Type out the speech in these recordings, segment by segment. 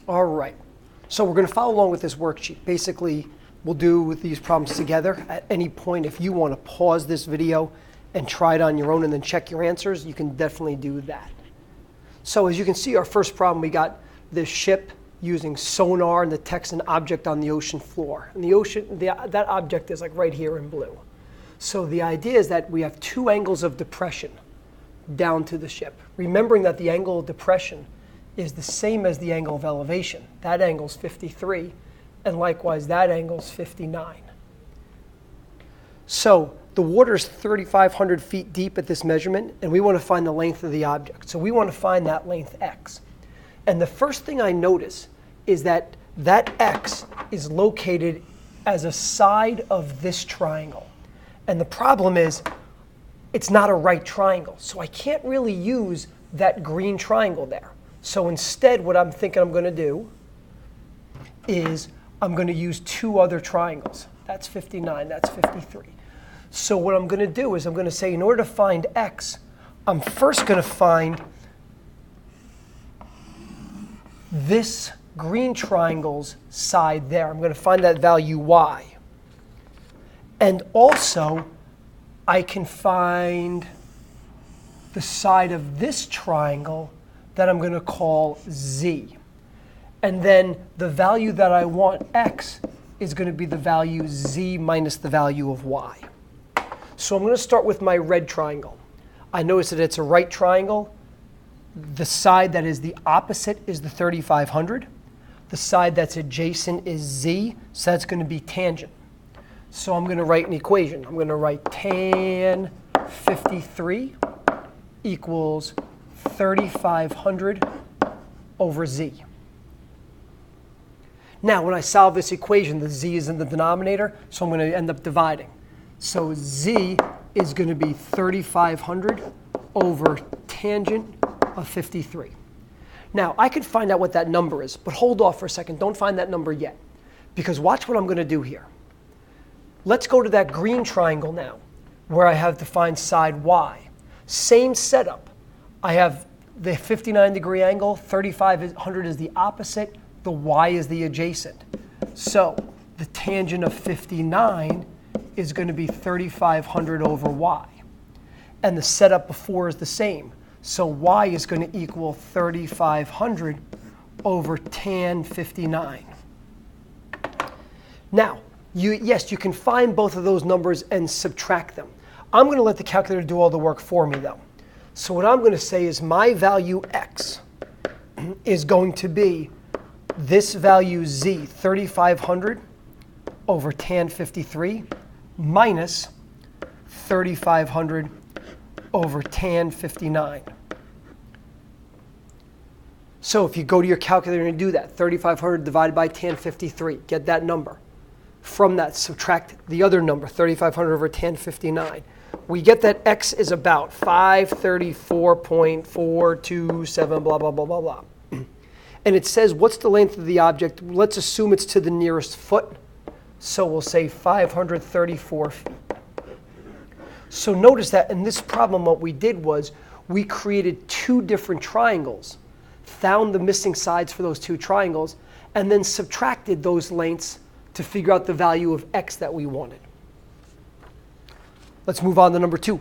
All right. So we're going to follow along with this worksheet. Basically, we'll do these problems together. At any point, if you want to pause this video and try it on your own and then check your answers, you can definitely do that. So as you can see, our first problem, we got this ship using sonar and detects an object on the ocean floor. And that object is like right here in blue. So the idea is that we have two angles of depression down to the ship. Remembering that the angle of depression is the same as the angle of elevation. That angle is 53, and likewise that angle is 59. So the water is 3,500 feet deep at this measurement, and we want to find the length of the object. So we want to find that length x. And the first thing I notice is that that x is located as a side of this triangle. And the problem is it's not a right triangle, so I can't really use that green triangle there. So instead, what I'm thinking I'm going to do is I'm going to use two other triangles. That's 59, that's 53. So what I'm going to do is I'm going to say in order to find x, I'm first going to find this green triangle's side there. I'm going to find that value y. And also, I can find the side of this triangle that I'm going to call z. And then the value that I want, x, is going to be the value z minus the value of y. So I'm going to start with my red triangle. I notice that it's a right triangle. The side that is the opposite is the 3,500. The side that's adjacent is z, so that's going to be tangent. So I'm going to write an equation. I'm going to write tan 53 equals 3,500 over z. Now, when I solve this equation, the z is in the denominator, so I'm going to end up dividing. So z is going to be 3,500 over tangent of 53. Now, I could find out what that number is, but hold off for a second. Don't find that number yet, because watch what I'm going to do here. Let's go to that green triangle now, where I have to find side y. Same setup. I have the 59-degree angle, 3,500 is the opposite, the y is the adjacent. So the tangent of 59 is going to be 3,500 over y. And the setup before is the same. So y is going to equal 3,500 over tan 59. Now, yes, you can find both of those numbers and subtract them. I'm going to let the calculator do all the work for me, though. So what I'm going to say is my value x is going to be this value z, 3,500 over tan 53, minus 3,500 over tan 59. So if you go to your calculator and do that, 3,500 divided by tan 53, get that number. From that, subtract the other number, 3,500 over tan 59. We get that x is about 534.427, blah, blah, blah, blah, blah. And it says, what's the length of the object? Let's assume it's to the nearest foot. So we'll say 534 feet. So notice that in this problem, what we did was we created two different triangles, found the missing sides for those two triangles, and then subtracted those lengths to figure out the value of x that we wanted. Let's move on to number 2.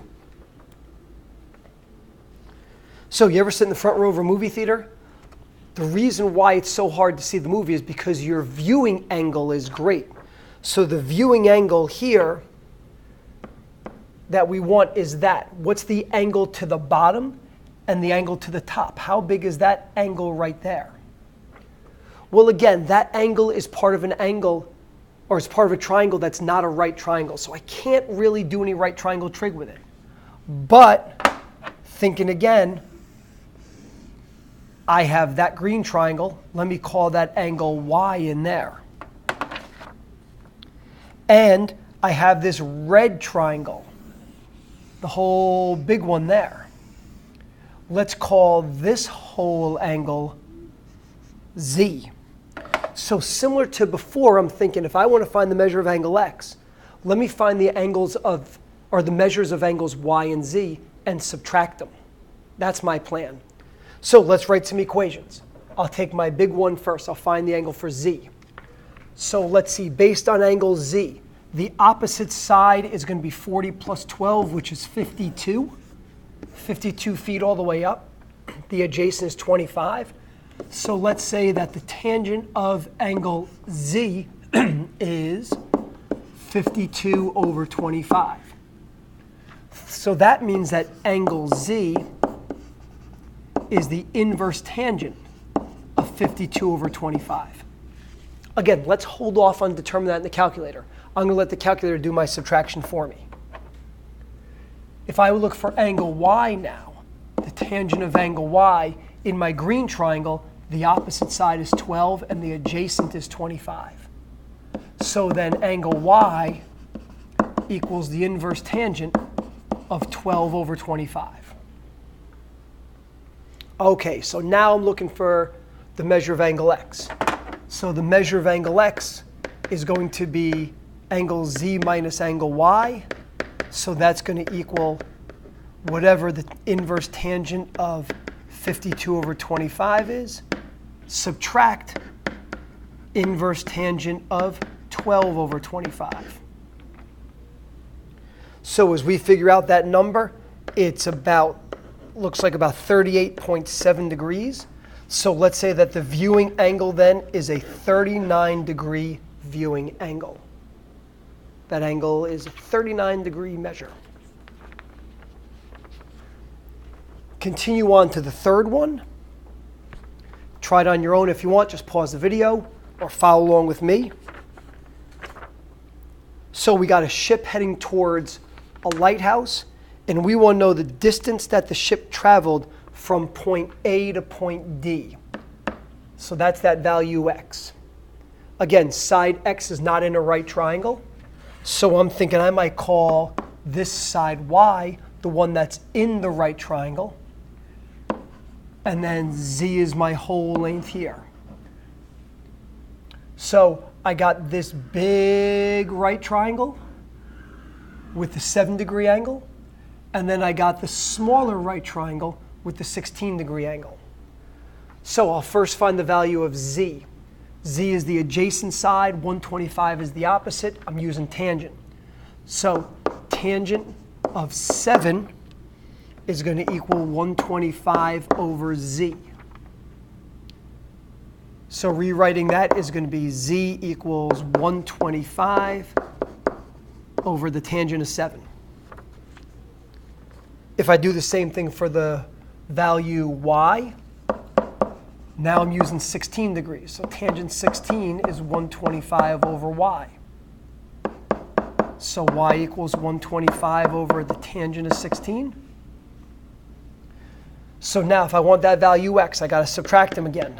So you ever sit in the front row of a movie theater? The reason why it's so hard to see the movie is because your viewing angle is great. So the viewing angle here that we want is that. What's the angle to the bottom and the angle to the top? How big is that angle right there? Well, again, that angle is part of an angle, or it's part of a triangle that's not a right triangle. So I can't really do any right triangle trig with it. But thinking again, I have that green triangle. Let me call that angle y in there. And I have this red triangle, the whole big one there. Let's call this whole angle z. So similar to before, I'm thinking if I want to find the measure of angle x, let me find the angles of, or the measures of angles y and z and subtract them. That's my plan. So let's write some equations. I'll take my big one first. I'll find the angle for Z. So let's see, based on angle Z, the opposite side is going to be 40 plus 12, which is 52. 52 feet all the way up. The adjacent is 25. So let's say that the tangent of angle Z is 52 over 25. So that means that angle Z is the inverse tangent of 52 over 25. Again, let's hold off on determining that in the calculator. I'm going to let the calculator do my subtraction for me. If I would look for angle Y now, the tangent of angle Y, in my green triangle, the opposite side is 12 and the adjacent is 25. So then angle Y equals the inverse tangent of 12 over 25. Okay, so now I'm looking for the measure of angle X. So the measure of angle X is going to be angle Z minus angle Y. So that's going to equal whatever the inverse tangent of 52 over 25 is, subtract inverse tangent of 12 over 25. So as we figure out that number, it's about, looks like about 38.7 degrees. So let's say that the viewing angle then is a 39-degree viewing angle. That angle is a 39-degree measure. Continue on to the third one. Try it on your own if you want. Just pause the video or follow along with me. So we got a ship heading towards a lighthouse, and we want to know the distance that the ship traveled from point A to point D. So that's that value X. Again, side X is not in a right triangle. So I'm thinking I might call this side Y the one that's in the right triangle. And then Z is my whole length here. So I got this big right triangle with the 7-degree angle. And then I got the smaller right triangle with the 16-degree angle. So I'll first find the value of Z. Z is the adjacent side, 125 is the opposite. I'm using tangent. So tangent of 7 is going to equal 125 over Z. So rewriting that is going to be Z equals 125 over the tangent of 7. If I do the same thing for the value Y, now I'm using 16 degrees. So tangent 16 is 125 over Y. So Y equals 125 over the tangent of 16. So now if I want that value X, I got to subtract them again.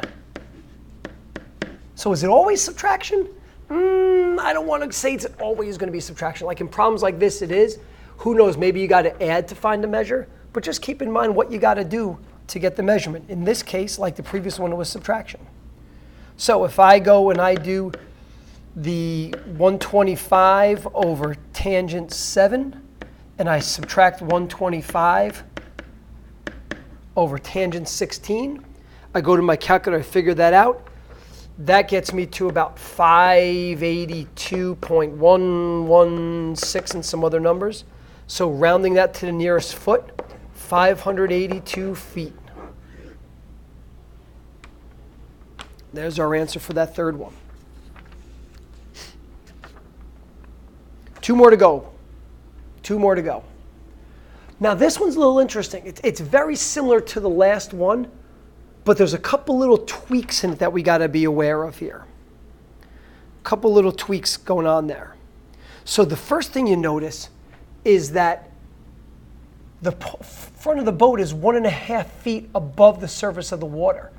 So is it always subtraction? I don't want to say it's always going to be subtraction. Like in problems like this, it is. Who knows, maybe you got to add to find a measure. But just keep in mind what you got to do to get the measurement. In this case, like the previous one, it was subtraction. So if I go and I do the 125 over tangent 7, and I subtract 125 over tangent 16, I go to my calculator, I figure that out. That gets me to about 582.116 and some other numbers. So rounding that to the nearest foot, 582 feet. There's our answer for that third one. 2 more to go. 2 more to go. Now this one's a little interesting. It's very similar to the last one, but there's a couple little tweaks in it that we got to be aware of here. A couple little tweaks going on there. So the first thing you notice is that the front of the boat is 1.5 feet above the surface of the water.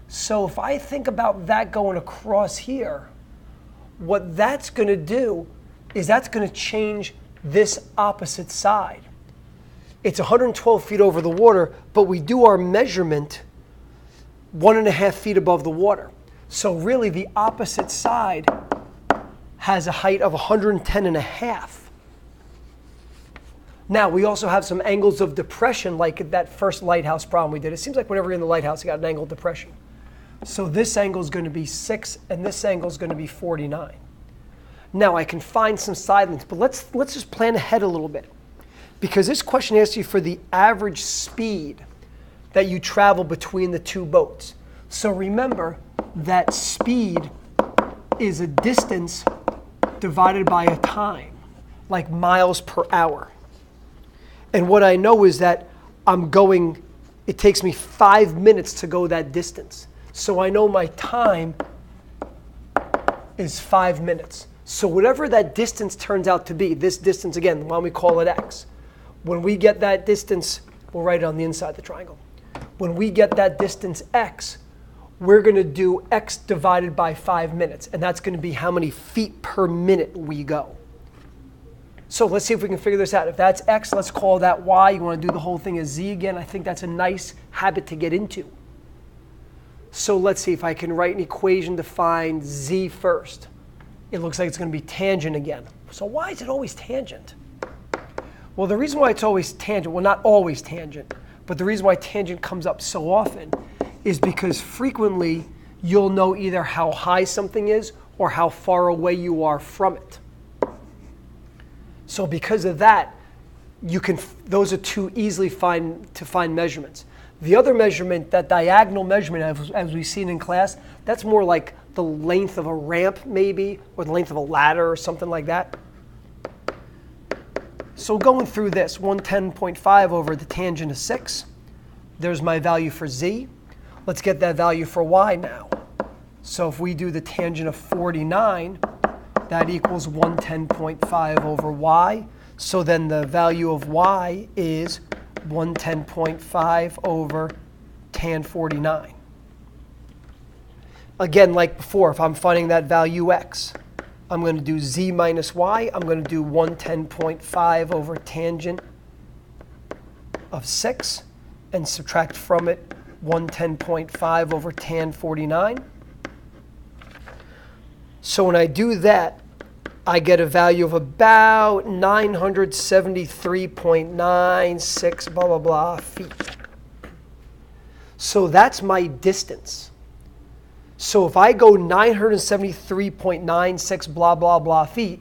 So if I think about that going across here, what that's going to do is that's going to change this opposite side. It's 112 feet over the water, but we do our measurement 1.5 feet above the water. So really the opposite side has a height of 110.5. Now we also have some angles of depression like that first lighthouse problem we did. It seems like whenever you're in the lighthouse, you got an angle of depression. So this angle is going to be 6, and this angle is going to be 49. Now I can find some side lengths, but let's just plan ahead a little bit. Because this question asks you for the average speed that you travel between the two boats. So remember that speed is a distance divided by a time, like miles per hour. And what I know is that it takes me 5 minutes to go that distance. So I know my time is 5 minutes. So whatever that distance turns out to be, this distance again, why don't we call it x? When we get that distance, we'll write it on the inside of the triangle. When we get that distance x, we're going to do x divided by 5 minutes. And that's going to be how many feet per minute we go. So let's see if we can figure this out. If that's x, let's call that y. You want to do the whole thing as z again. I think that's a nice habit to get into. So let's see if I can write an equation to find z first. It looks like it's going to be tangent again. So why is it always tangent? Well, the reason why it's always tangent, well, not always tangent, but the reason why tangent comes up so often is because frequently you'll know either how high something is or how far away you are from it. So because of that, those are two easily to find measurements. The other measurement, that diagonal measurement, as we've seen in class, that's more like the length of a ramp maybe, or the length of a ladder or something like that. So going through this, 110.5 over the tangent of 6. There's my value for z. Let's get that value for y now. So if we do the tangent of 49, that equals 110.5 over y. So then the value of y is 110.5 over tan 49. Again, like before, if I'm finding that value x, I'm going to do z minus y. I'm going to do 110.5 over tangent of 6 and subtract from it 110.5 over tan 49. So when I do that, I get a value of about 973.96 blah, blah, blah feet. So that's my distance. So if I go 973.96 blah, blah, blah feet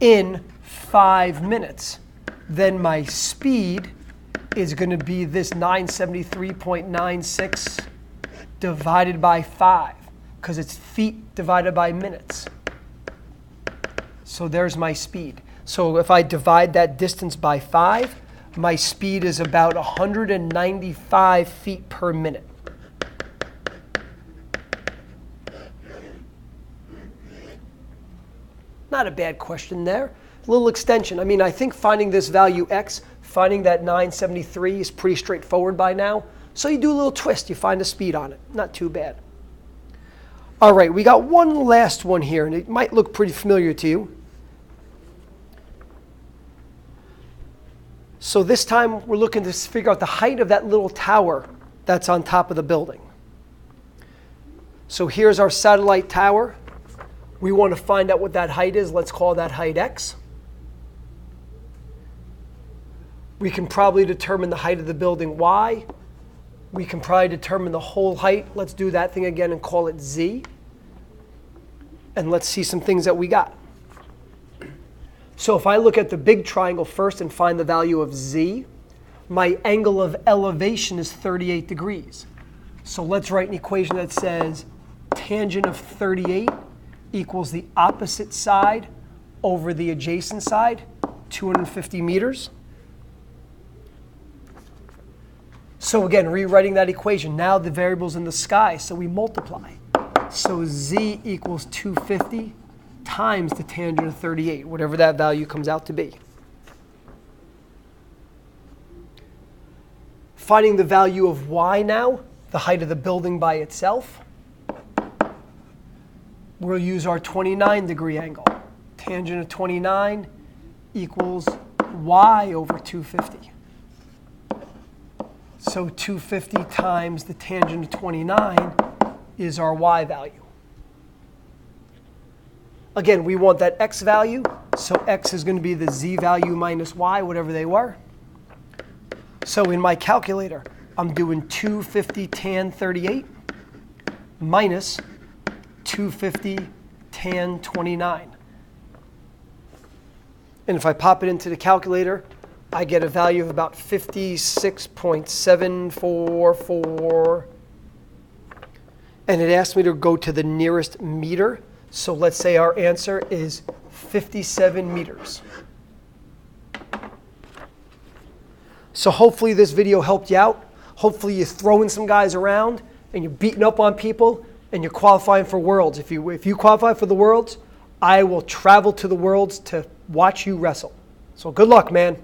in 5 minutes, then my speed is going to be this 973.96 divided by 5, because it's feet divided by minutes. So there's my speed. So if I divide that distance by 5, my speed is about 195 feet per minute. Not a bad question there. A little extension. I mean, I think finding this value x, finding that 973 is pretty straightforward by now. So you do a little twist. You find a speed on it. Not too bad. All right, we got one last one here, and it might look pretty familiar to you. So this time we're looking to figure out the height of that little tower that's on top of the building. So here's our satellite tower. We want to find out what that height is. Let's call that height x. We can probably determine the height of the building y. We can probably determine the whole height. Let's do that thing again and call it z. And let's see some things that we got. So if I look at the big triangle first and find the value of z, my angle of elevation is 38 degrees. So let's write an equation that says tangent of 38 equals the opposite side over the adjacent side, 250 meters. So again, rewriting that equation, now the variable's in the sky, so we multiply. So z equals 250 times the tangent of 38, whatever that value comes out to be. Finding the value of y now, the height of the building by itself, we'll use our 29-degree angle. Tangent of 29 equals y over 250. So 250 times the tangent of 29 is our y value. Again, we want that x value, so x is going to be the z value minus y, whatever they were. So in my calculator, I'm doing 250 tan 38 minus 250 tan 29. And if I pop it into the calculator, I get a value of about 56.744. And it asked me to go to the nearest meter. So let's say our answer is 57 meters. So hopefully this video helped you out. Hopefully you're throwing some guys around and you're beating up on people and you're qualifying for Worlds. If you qualify for the Worlds, I will travel to the Worlds to watch you wrestle. So good luck, man.